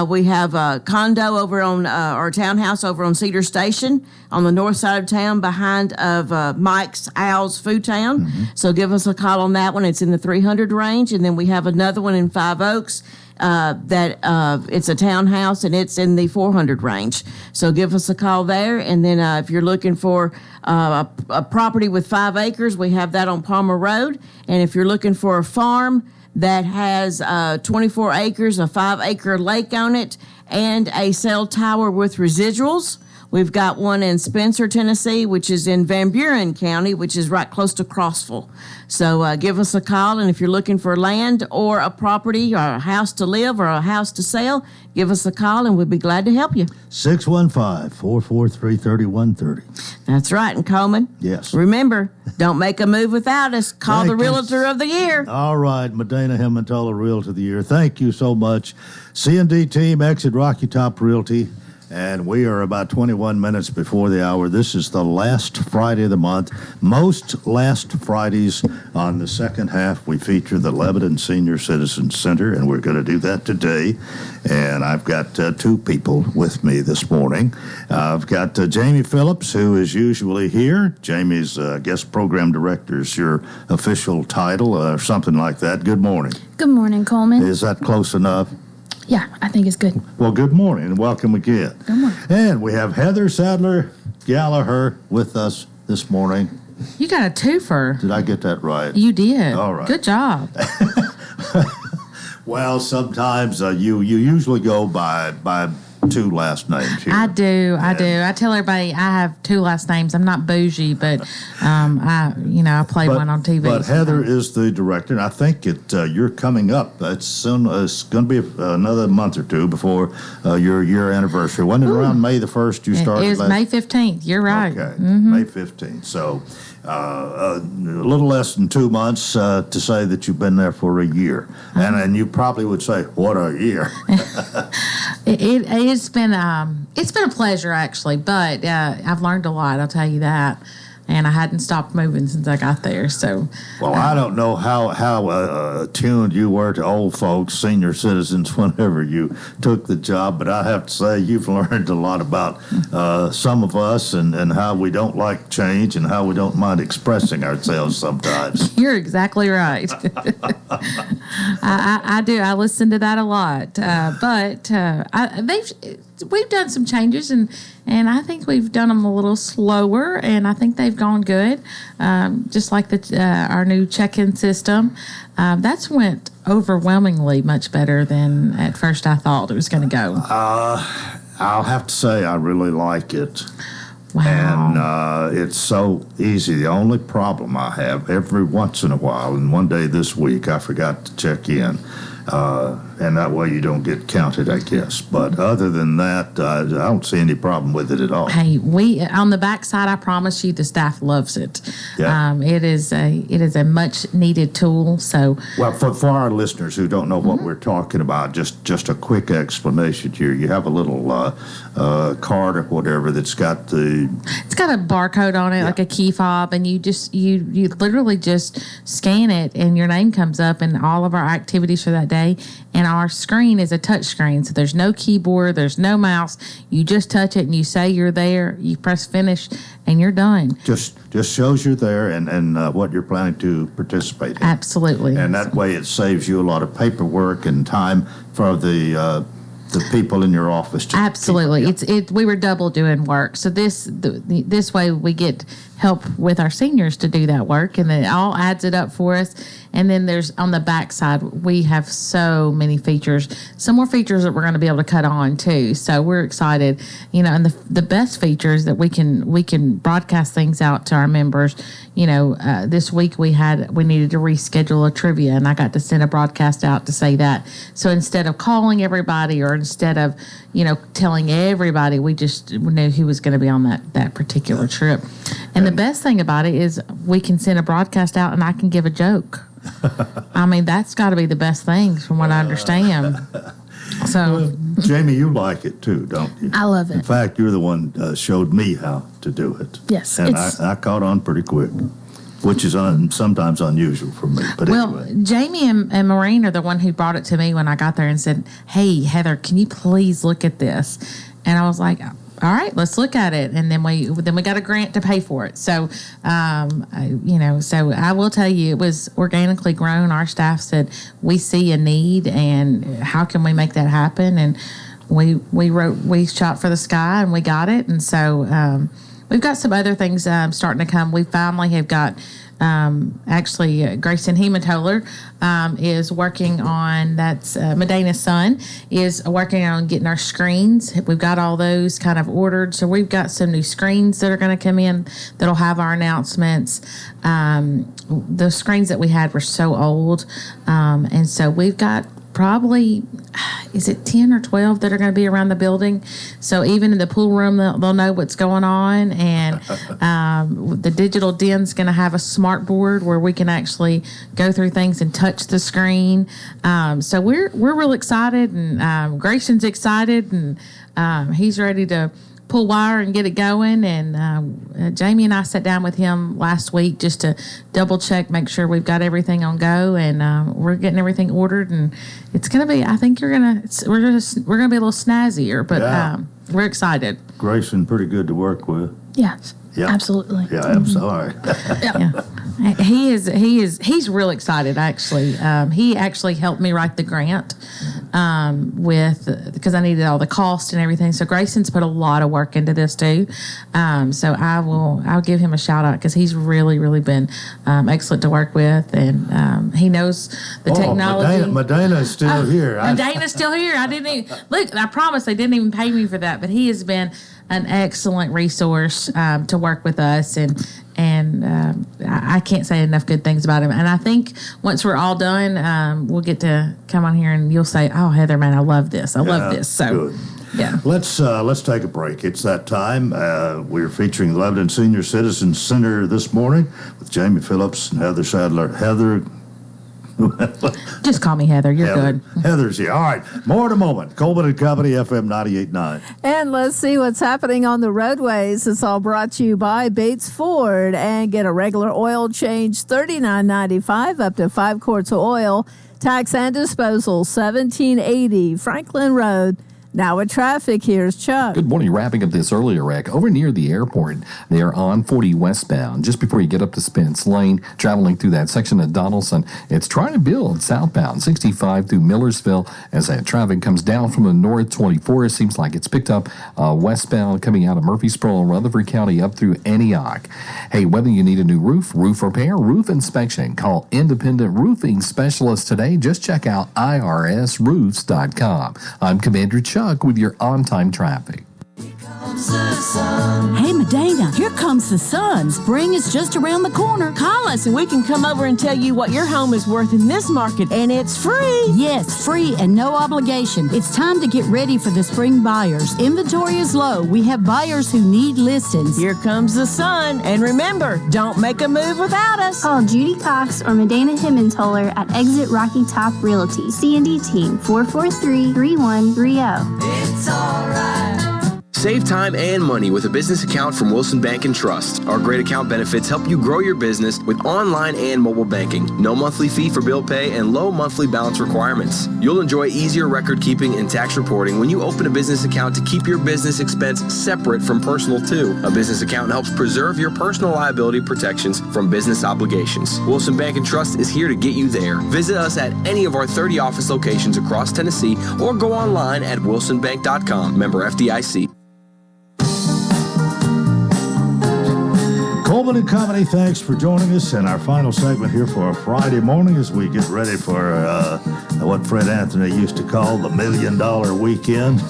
We have a condo over on our townhouse over on Cedar Station on the north side of town behind of Mike's Al's Food Town. Mm-hmm. So give us a call on that one. It's in the 300 range. And then we have another one in Five Oaks it's a townhouse, and it's in the 400 range. So give us a call there. And then if you're looking for a property with 5 acres, we have that on Palmer Road. And if you're looking for a farm that has 24 acres, a 5-acre lake on it, and a cell tower with residuals, we've got one in Spencer, Tennessee, which is in Van Buren County, which is right close to Crossville. So give us a call, and if you're looking for land or a property or a house to live or a house to sell, give us a call, and we'd be glad to help you. 615-443-3130. That's right. And Coleman? Yes. Remember, don't make a move without us. Call the Realtor of the Year. All right, Medina Hemmentola, Realtor of the Year. Thank you so much. C&D team, Exit Rocky Top Realty. And we are about 21 minutes before the hour. This is the last Friday of the month. Most last Fridays on the second half, we feature the Lebanon Senior Citizen Center, and we're going to do that today. And I've got 2 people with me this morning. I've got Jamie Phillips, who is usually here. Jamie's guest program director is your official title or something like that. Good morning. Good morning, Coleman. Is that close enough? Yeah, I think it's good. Well, good morning and welcome again. Good morning. And we have Heather Sadler Gallagher with us this morning. You got a twofer. Did I get that right? You did. All right. Good job. Well, sometimes you usually go by 2 last names here. I do. I tell everybody I have 2 last names. I'm not bougie, but I play one on TV. But Heather is the director, and I think you're coming up. It's soon. It's going to be another month or 2 before your year anniversary. Wasn't it around May the 1st you started? It was May 15th. You're right. Okay, May 15th. So a little less than 2 months to say that you've been there for a year, and you probably would say, "What a year!" It's been a pleasure actually, but I've learned a lot. I'll tell you that. And I hadn't stopped moving since I got there. So, well, I don't know how attuned you were to old folks, senior citizens, whenever you took the job, but I have to say you've learned a lot about some of us and how we don't like change and how we don't mind expressing ourselves sometimes. You're exactly right. I do. I listen to that a lot. But we've done some changes, and I think we've done them a little slower, and I think they've gone good. Just like our new check-in system, that's went overwhelmingly much better than at first I thought it was going to go. I'll have to say I really like it. Wow. And it's so easy. The only problem I have every once in a while, and one day this week I forgot to check in, and that way you don't get counted, I guess. But other than that, I don't see any problem with it at all. Hey, we on the backside, I promise you, the staff loves it. Yeah. It is a much needed tool. So, well, for our listeners who don't know what we're talking about, just a quick explanation here. You have a little card or whatever that's got it's got a barcode on it, like a key fob, and you literally just scan it, and your name comes up, and all of our activities for that day. And our screen is a touch screen, so there's no keyboard, there's no mouse. You just touch it and you say you're there, you press finish, and you're done. Just shows you're there and what you're planning to participate in. Absolutely. And that way it saves you a lot of paperwork and time for the people in your office. Absolutely. We were double doing work. So this way we get help with our seniors to do that work, and it all adds it up for us. And then there's on the back side, we have so many features, some more features that we're going to be able to cut on too. So we're excited, and the best features that we can broadcast things out to our members. This week we needed to reschedule a trivia, and I got to send a broadcast out to say that. So instead of calling everybody, or instead of telling everybody, we just knew who was going to be on that particular trip. And the best thing about it is we can send a broadcast out, and I can give a joke. I mean, that's got to be the best thing from what I understand. So, Jamie, you like it too, don't you? I love it. In fact, you're the one showed me how to do it. Yes. And I caught on pretty quick, which is sometimes unusual for me. But anyway. Jamie and Maureen are the one who brought it to me when I got there and said, "Hey, Heather, can you please look at this?" And I was like, all right, let's look at it. And then we got a grant to pay for it. So, so I will tell you, it was organically grown. Our staff said, we see a need, and how can we make that happen? And we shot for the sky, and we got it. And so we've got some other things starting to come. We finally have got Grayson Hematoller is working on, that's Medena's son, is working on getting our screens. We've got all those kind of ordered. So we've got some new screens that are going to come in that'll have our announcements. The screens that we had were so old. And so we've got probably, is it 10 or 12 that are going to be around the building? So even in the pool room, they'll know what's going on. And the digital den's going to have a smart board where we can actually go through things and touch the screen. So we're real excited, and Grayson's excited, and he's ready to pull wire and get it going. And Jamie and I sat down with him last week just to double check, make sure we've got everything on go, and we're getting everything ordered. And it's gonna be, I think we're gonna be a little snazzier, but we're excited. Grayson, pretty good to work with. Yes. Yeah, absolutely. Yeah, I'm sorry. Yeah. He's real excited, actually. He actually helped me write the grant because I needed all the cost and everything. So Grayson's put a lot of work into this too. So I'll give him a shout out because he's really, really been excellent to work with, and he knows the technology. Medena's still here. Medena's still here. I promise they didn't even pay me for that, but he has been an excellent resource to work with us, and I can't say enough good things about him. And I think once we're all done, we'll get to come on here and you'll say, "Oh, Heather, man, I love this. I love this." So, good. Yeah. Let's take a break. It's that time. We're featuring the Lebanon Senior Citizen Center this morning with Jamie Phillips and Heather Sadler. Heather. Just call me Heather. You're good. Heather's here. All right. More in a moment. Coleman and Company, FM 98.9. And let's see what's happening on the roadways. It's all brought to you by Bates Ford. And get a regular oil change, $39.95, up to 5 quarts of oil. Tax and disposal, $17.80, Franklin Road. Now with traffic, here's Chuck. Good morning. Wrapping up this earlier wreck over near the airport. They are on 40 westbound, just before you get up to Spence Lane, traveling through that section of Donaldson. It's trying to build southbound 65 through Millersville as that traffic comes down from the north 24. It seems like it's picked up westbound coming out of Murfreesboro and Rutherford County up through Antioch. Hey, whether you need a new roof repair, roof inspection, call Independent Roofing Specialists today. Just check out irsroofs.com. I'm Commander Chuck with your on-time traffic. Hey, Medina, here comes the sun. Spring is just around the corner. Call us and we can come over and tell you what your home is worth in this market, and it's free. Yes, free and no obligation. It's time to get ready for the spring buyers. Inventory is low. We have buyers who need listings. Here comes the sun. And remember, don't make a move without us. Call Judy Cox or Medina Hemmentaler at Exit Rocky Top Realty. C&D Team, 443-3130. It's all right. Save time and money with a business account from Wilson Bank and Trust. Our great account benefits help you grow your business with online and mobile banking. No monthly fee for bill pay and low monthly balance requirements. You'll enjoy easier record keeping and tax reporting when you open a business account to keep your business expense separate from personal too. A business account helps preserve your personal liability protections from business obligations. Wilson Bank and Trust is here to get you there. Visit us at any of our 30 office locations across Tennessee or go online at wilsonbank.com. Member FDIC. Coleman Coleman and Company, thanks for joining us in our final segment here for a Friday morning as we get ready for what Fred Anthony used to call the $1 million weekend.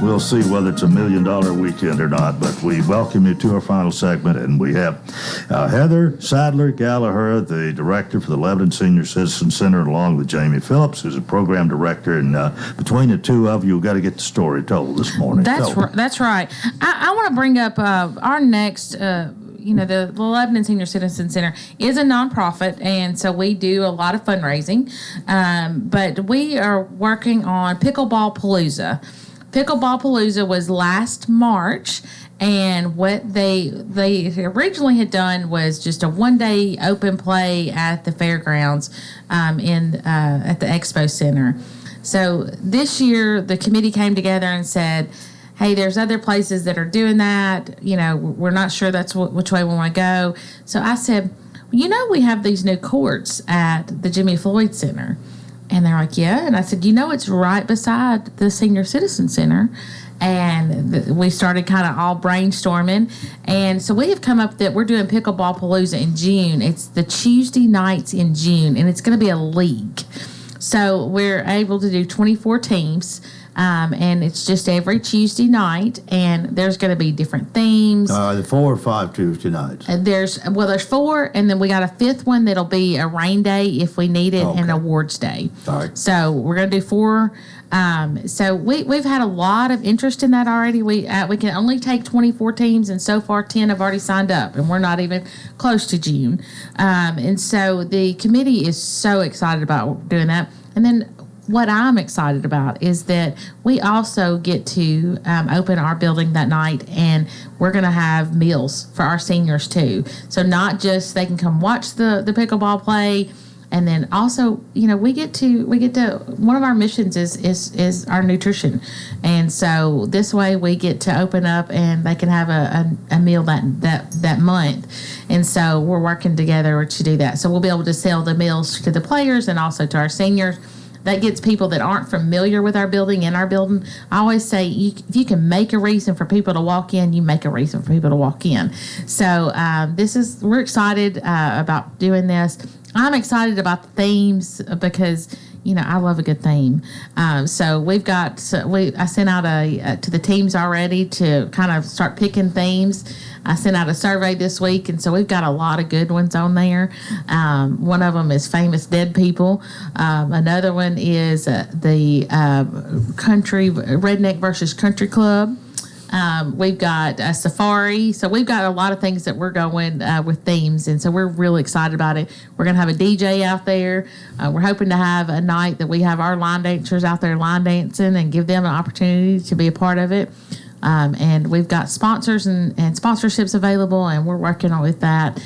We'll see whether it's $1 million weekend or not, but we welcome you to our final segment, and we have Heather Sadler Gallagher, the director for the Lebanon Senior Citizen Center, along with Jamie Phillips, who's a program director, and between the two of you, we've got to get the story told this morning. That's right. I want to bring up our next, the Lebanon Senior Citizen Center is a nonprofit, and so we do a lot of fundraising. But we are working on Pickleball Palooza. Pickleball Palooza was last March, and what they originally had done was just a one-day open play at the fairgrounds at the Expo Center. So this year, the committee came together and said, hey, there's other places that are doing that. We're not sure that's which way we want to go. So I said, we have these new courts at the Jimmy Floyd Center. And they're like, yeah. And I said, it's right beside the Senior Citizen Center. And we started kind of all brainstorming. And so we have come up that we're doing Pickleball Palooza in June. It's the Tuesday nights in June, and it's going to be a league. So we're able to do 24 teams. And it's just every Tuesday night, and there's going to be different themes. The 4 or 5 Tuesday nights? There's 4, and then we got a 5th one that'll be a rain day if we need it, and awards day. All right. So we're going to do 4. So we've had a lot of interest in that already. We can only take 24 teams, and so far 10 have already signed up, and we're not even close to June. And so the committee is so excited about doing that. And then what I'm excited about is that we also get to open our building that night, and we're going to have meals for our seniors too. So not just they can come watch the pickleball play, and then also we get to one of our missions is our nutrition, and so this way we get to open up and they can have a meal that month, and so we're working together to do that. So we'll be able to sell the meals to the players and also to our seniors. That gets people that aren't familiar with our building in our building. I always say, if you can make a reason for people to walk in, you make a reason for people to walk in. So we're excited about doing this. I'm excited about the themes because I love a good theme. So I sent out to the teams already to kind of start picking themes. I sent out a survey this week, and so we've got a lot of good ones on there. One of them is famous dead people. Another one is the country redneck versus country club. We've got a safari. So we've got a lot of things that we're going with themes, and so we're really excited about it. We're going to have a DJ out there. We're hoping to have a night that we have our line dancers out there line dancing and give them an opportunity to be a part of it. And we've got sponsors and sponsorships available, and we're working on with that.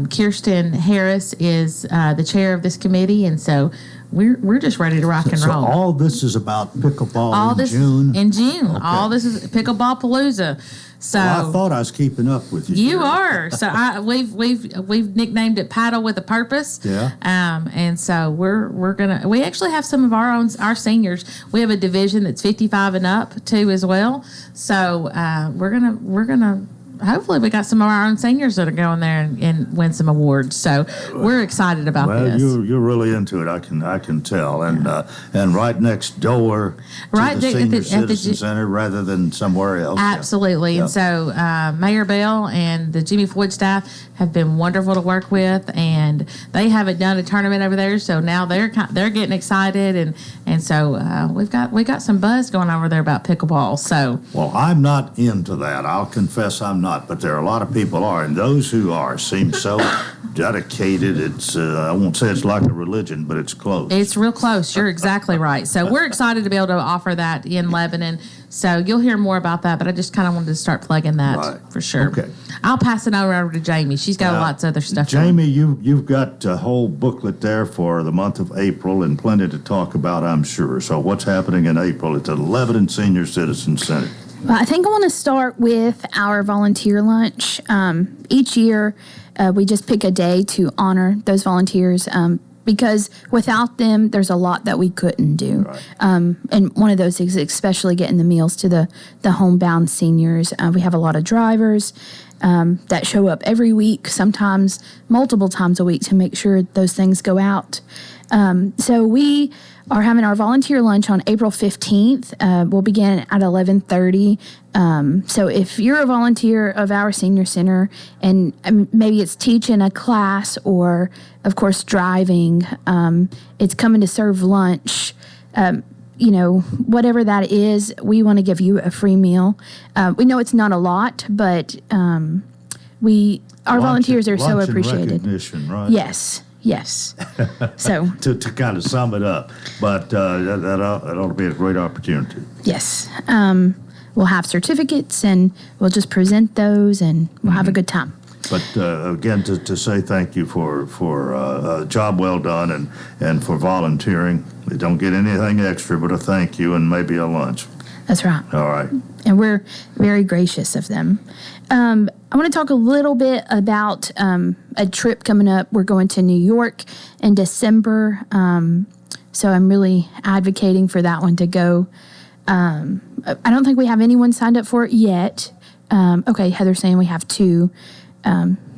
Kirsten Harris is the chair of this committee, and so we're just ready to rock and roll. So all this is about pickleball in June? In June. Okay. All this is Pickleball Palooza. So I thought I was keeping up with you. You are. So we've nicknamed it Paddle with a Purpose. Yeah. And so we actually have some of our seniors. We have a division that's 55 and up too as well. So we're gonna hopefully we got some of our own seniors that are going there and win some awards. So we're excited about this. You're really into it. I can tell. And right next door to the Senior Citizen Center rather than somewhere else. Absolutely. Yeah. And so Mayor Bell and the Jimmy Floyd staff have been wonderful to work with, and they haven't done a tournament over there, so now they're getting excited, and so we've got some buzz going over there about pickleball. So I'm not into that. I'll confess I'm not, but there are a lot of people are, and those who are seem so dedicated. It's I won't say it's like a religion, but it's close. It's real close. You're exactly right. So we're excited to be able to offer that in Lebanon. So you'll hear more about that, but I just kind of wanted to start plugging that for sure. Okay. I'll pass it over to Jamie. She's got lots of other stuff. Jamie, you've got a whole booklet there for the month of April and plenty to talk about, I'm sure. So what's happening in April at the Lebanon Senior Citizen Center? Well, I think I want to start with our volunteer lunch. Each year, we just pick a day to honor those volunteers. because without them, there's a lot that we couldn't do. Right. And one of those is especially getting the meals to the homebound seniors. We have a lot of drivers that show up every week, sometimes multiple times a week, to make sure those things go out. So we are having our volunteer lunch on April 15th. We'll begin at 11:30. So if you're a volunteer of our senior center, and maybe it's teaching a class or, of course, driving, it's coming to serve lunch, whatever that is, we want to give you a free meal. We know it's not a lot, but our volunteers are so appreciated. Recognition, right? Yes. So to kind of sum it up, but that ought to be a great opportunity. Yes. We'll have certificates, and we'll just present those, and we'll have a good time. But again, to say thank you for a job well done and for volunteering. They don't get anything extra but a thank you and maybe a lunch. That's right. All right. And we're very gracious of them. I want to talk a little bit about a trip coming up. We're going to New York in December. So I'm really advocating for that one to go. I don't think we have anyone signed up for it yet. Okay, Heather's saying we have 2.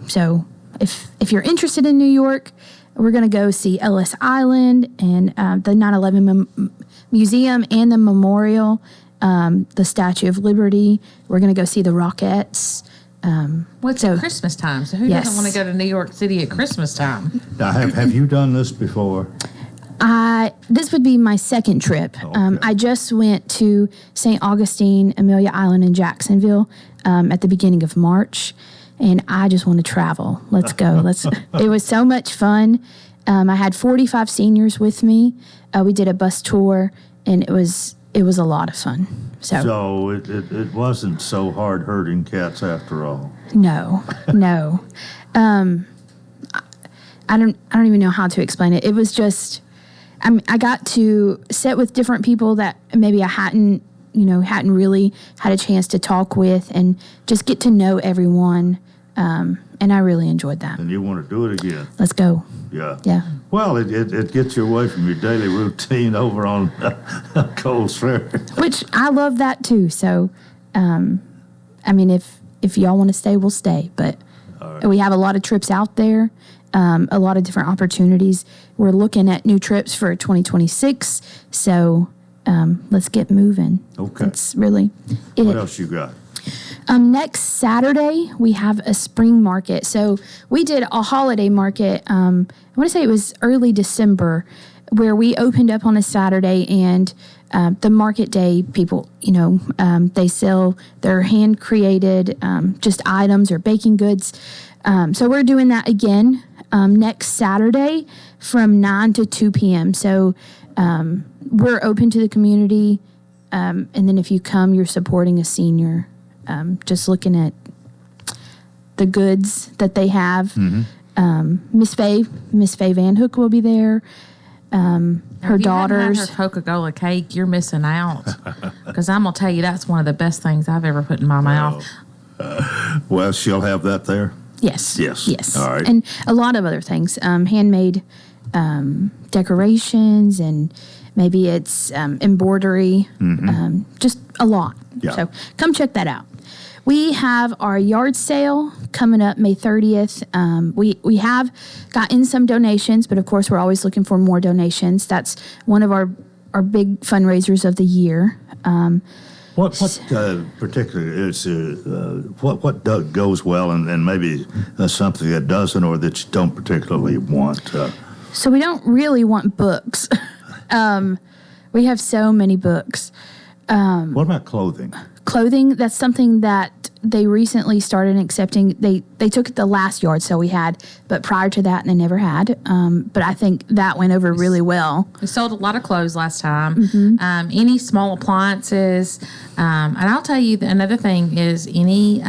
So if you're interested in New York, we're going to go see Ellis Island and the 9/11 Museum and the Memorial, the Statue of Liberty. We're going to go see the Rockettes. It's at Christmas time, so who doesn't want to go to New York City at Christmas time? Now, have you done this before? This would be my second trip. Okay. I just went to St. Augustine, Amelia Island, and Jacksonville at the beginning of March, and I just want to travel. Let's go. It was so much fun. I had 45 seniors with me. We did a bus tour, and it was a lot of fun. So it wasn't so hard herding cats after all. No. I don't even know how to explain it. It was just, I got to sit with different people that maybe I hadn't really had a chance to talk with, and just get to know everyone. And I really enjoyed that. And you want to do it again? Let's go. Yeah. Well, it gets you away from your daily routine over on Coles Ferry. Which I love that too. So, if y'all want to stay, we'll stay. But we have a lot of trips out there, a lot of different opportunities. We're looking at new trips for 2026. So let's get moving. Okay. That's really it. What else you got? Next Saturday, we have a spring market. So we did a holiday market, I want to say it was early December, where we opened up on a Saturday, and the market day people, they sell their hand-created just items or baking goods. So we're doing that again next Saturday from 9 to 2 p.m. So we're open to the community, and then if you come, you're supporting a senior. Just looking at the goods that they have. Mm-hmm. Miss Faye Van Hook will be there. Her daughters. Her Coca-Cola cake, you're missing out. Because I'm going to tell you, that's one of the best things I've ever put in my mouth. Well, she'll have that there? Yes. All right. And a lot of other things. Handmade decorations, and maybe it's embroidery. Mm-hmm. Just a lot. Yeah. So come check that out. We have our yard sale coming up May 30th. We have gotten some donations, but of course we're always looking for more donations. That's one of our big fundraisers of the year. What particularly is what goes well, and maybe something that doesn't, or that you don't particularly want? So we don't really want books. We have so many books. What about clothing? Clothing, that's something that they recently started accepting. They took it the last yard sale we had, but prior to that, they never had. But I think that went over really well. We sold a lot of clothes last time. Mm-hmm. Any small appliances, and I'll tell you another thing is any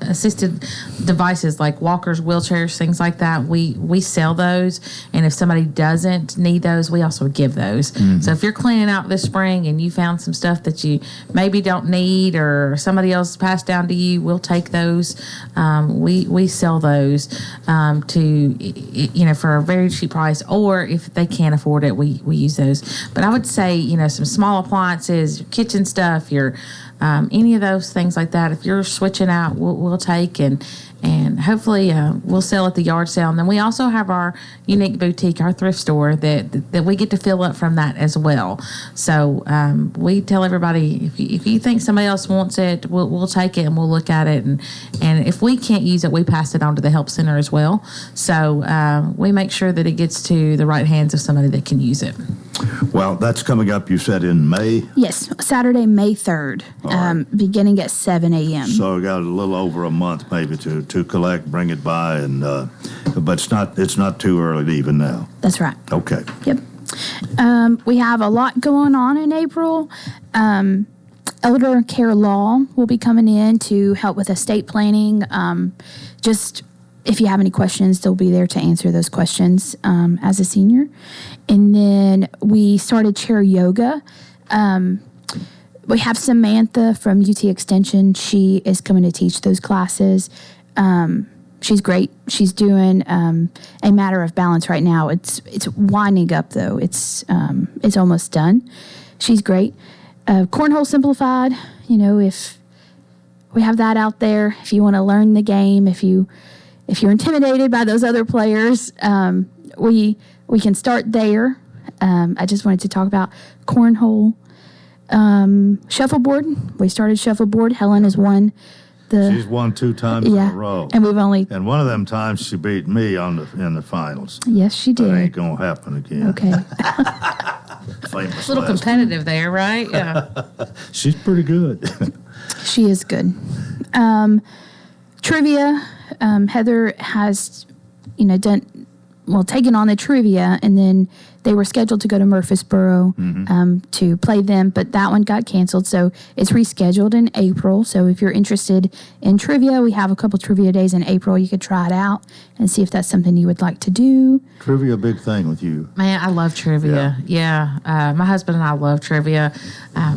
assisted devices like walkers, wheelchairs, things like that. We sell those, and if somebody doesn't need those, we also give those. Mm-hmm. So if you're cleaning out this spring and you found some stuff that you maybe don't need, or somebody else passed passed down to you, we'll take those. We sell those to for a very cheap price, or if they can't afford it, we use those. But I would say some small appliances, your kitchen stuff, your any of those things like that. If you're switching out, we'll take and hopefully we'll sell at the yard sale. And then we also have our unique boutique, our thrift store that we get to fill up from that as well. So we tell everybody, if you think somebody else wants it, we'll take it and we'll look at it. And if we can't use it, we pass it on to the help center as well. So we make sure that it gets to the right hands of somebody that can use it. Well, that's coming up, you said, in May? Yes, Saturday, May 3rd, beginning at 7 a.m. So we got a little over a month maybe to collect, bring it by, and but it's not too early to even now. That's right. Okay. Yep. We have a lot going on in April. Elder care law will be coming in to help with estate planning. Just if you have any questions, they'll be there to answer those questions as a senior. And then we started chair yoga. We have Samantha from UT Extension. She is coming to teach those classes. She's great. She's doing a matter of balance right now. It's winding up though. It's almost done. She's great. Cornhole Simplified. If we have that out there, if you want to learn the game, if you're intimidated by those other players, we can start there. I just wanted to talk about cornhole. Shuffleboard. We started shuffleboard. Helen has won She's won 2 times in a row. And we've only... And one of them times she beat me in the finals. Yes, she did. That ain't going to happen again. Okay. A little competitive there, right? Yeah. She's pretty good. She is good. Trivia. Heather has, taken on the trivia, and then they were scheduled to go to Murfreesboro to play them, but that one got canceled, so it's rescheduled in April. So if you're interested in trivia, we have a couple trivia days in April. You could try it out and see if that's something you would like to do. Trivia, a big thing with you. Man, I love trivia. Yeah. My husband and I love trivia.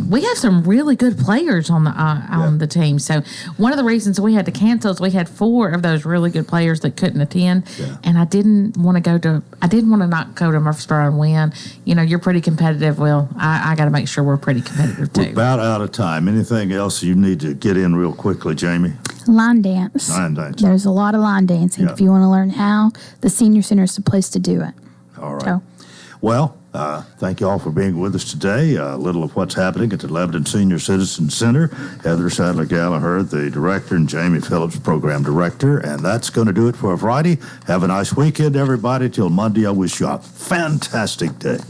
We have some really good players on the team. So one of the reasons we had to cancel is we had 4 of those really good players that couldn't attend, and I didn't want to not go to Murfreesboro and win. You're pretty competitive. Well, I got to make sure we're pretty competitive too. We're about out of time. Anything else you need to get in real quickly, Jamie? Line dance. Line dance. There's a lot of line dancing. Yeah. If you want to learn how, the Senior Center is the place to do it. All right. So, well, thank you all for being with us today. A little of what's happening at the Lebanon Senior Citizen Center. Heather Sadler-Gallagher, the director, and Jamie Phillips, program director. And that's going to do it for Friday. Have a nice weekend, everybody. Till Monday, I wish you a fantastic day.